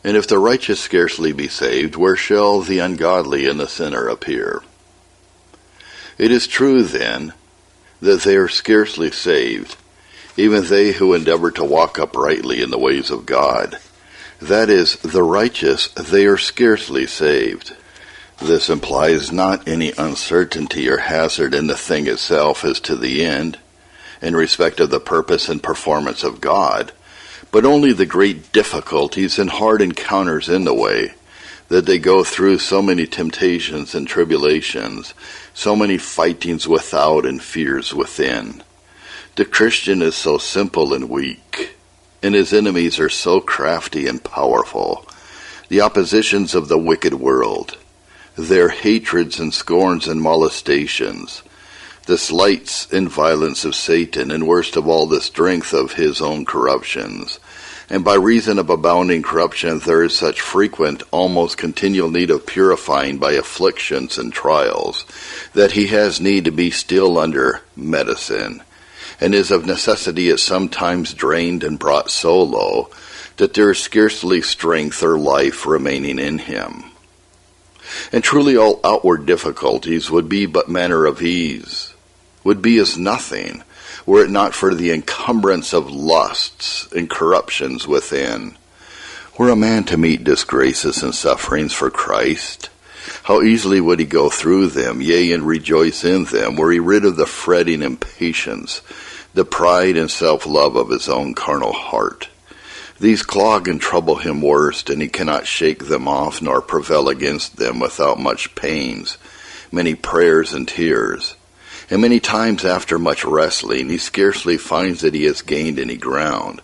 And if the righteous scarcely be saved, where shall the ungodly and the sinner appear? It is true, then, that they are scarcely saved, even they who endeavor to walk uprightly in the ways of God. That is, the righteous, they are scarcely saved. This implies not any uncertainty or hazard in the thing itself as to the end, in respect of the purpose and performance of God, but only the great difficulties and hard encounters in the way, that they go through so many temptations and tribulations, so many fightings without and fears within. The Christian is so simple and weak, and his enemies are so crafty and powerful, the oppositions of the wicked world, their hatreds and scorns and molestations, the slights and violence of Satan, and worst of all, the strength of his own corruptions. And by reason of abounding corruption, there is such frequent, almost continual need of purifying by afflictions and trials, that he has need to be still under medicine, and is of necessity at some times drained and brought so low, that there is scarcely strength or life remaining in him. And truly all outward difficulties would be but manner of ease, would be as nothing, were it not for the encumbrance of lusts and corruptions within. Were a man to meet disgraces and sufferings for Christ, how easily would he go through them, yea, and rejoice in them, were he rid of the fretting impatience, the pride and self-love of his own carnal heart. These clog and trouble him worst, and he cannot shake them off, nor prevail against them without much pains, many prayers and tears. And many times after much wrestling, he scarcely finds that he has gained any ground.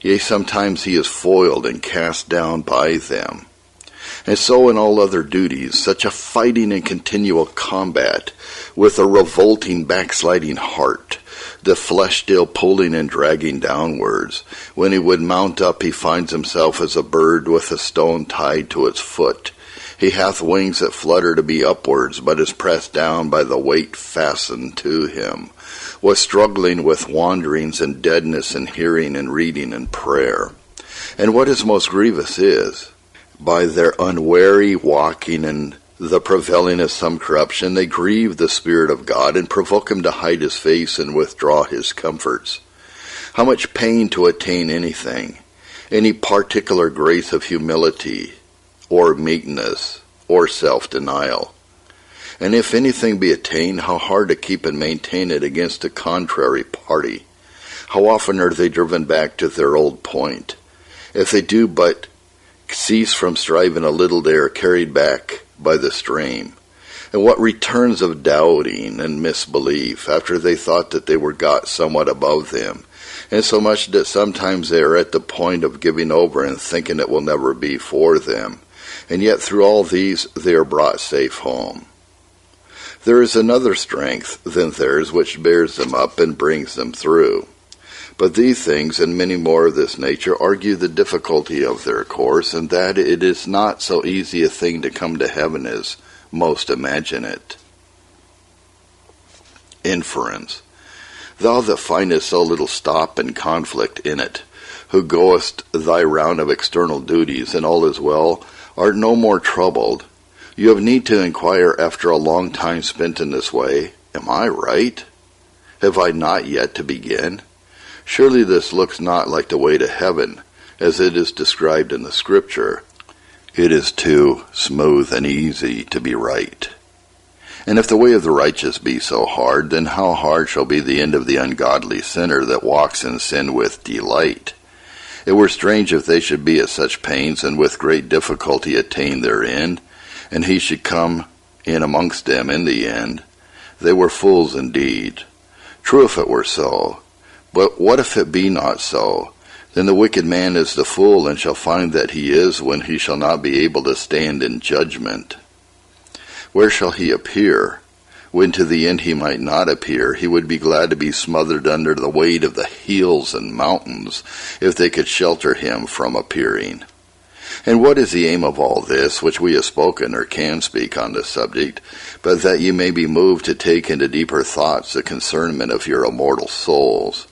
Yea, sometimes he is foiled and cast down by them. And so in all other duties, such a fighting and continual combat with a revolting, backsliding heart, the flesh still pulling and dragging downwards. When he would mount up, he finds himself as a bird with a stone tied to its foot. He hath wings that flutter to be upwards, but is pressed down by the weight fastened to him, was struggling with wanderings and deadness in hearing and reading and prayer. And what is most grievous is, by their unwary walking and the prevailing of some corruption, they grieve the Spirit of God and provoke him to hide his face and withdraw his comforts. How much pain to attain anything, any particular grace of humility, or meekness, or self-denial. And if anything be attained, how hard to keep and maintain it against a contrary party. How often are they driven back to their old point. If they do but cease from striving a little, they are carried back by the stream. And what returns of doubting and misbelief, after they thought that they were got somewhat above them, and so much that sometimes they are at the point of giving over and thinking it will never be for them. And yet through all these they are brought safe home. There is another strength than theirs which bears them up and brings them through. But these things and many more of this nature argue the difficulty of their course, and that it is not so easy a thing to come to heaven as most imagine it. Inference. Thou that findest so little stop and conflict in it, who goest thy round of external duties, and all is well, art no more troubled. You have need to inquire after a long time spent in this way, am I right? Have I not yet to begin? Surely this looks not like the way to heaven, as it is described in the Scripture. It is too smooth and easy to be right. And if the way of the righteous be so hard, then how hard shall be the end of the ungodly sinner that walks in sin with delight? It were strange if they should be at such pains, and with great difficulty attain their end, and he should come in amongst them in the end. They were fools indeed. True, if it were so. But what if it be not so? Then the wicked man is the fool, and shall find that he is, when he shall not be able to stand in judgment. Where shall he appear? When to the end he might not appear, he would be glad to be smothered under the weight of the hills and mountains, if they could shelter him from appearing. And what is the aim of all this, which we have spoken or can speak on this subject, but that ye may be moved to take into deeper thoughts the concernment of your immortal souls?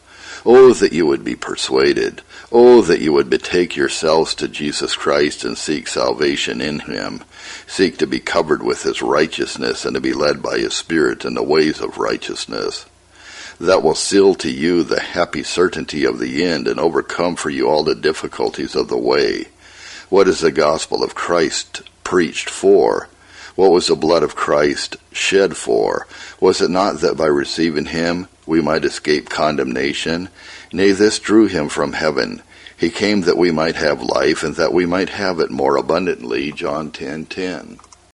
Oh, that you would be persuaded. Oh, that you would betake yourselves to Jesus Christ and seek salvation in him. Seek to be covered with his righteousness and to be led by his Spirit in the ways of righteousness. That will seal to you the happy certainty of the end and overcome for you all the difficulties of the way. What is the gospel of Christ preached for? What was the blood of Christ shed for? Was it not that by receiving him we might escape condemnation? Nay, this drew him from heaven. He came that we might have life, and that we might have it more abundantly. John 10:10.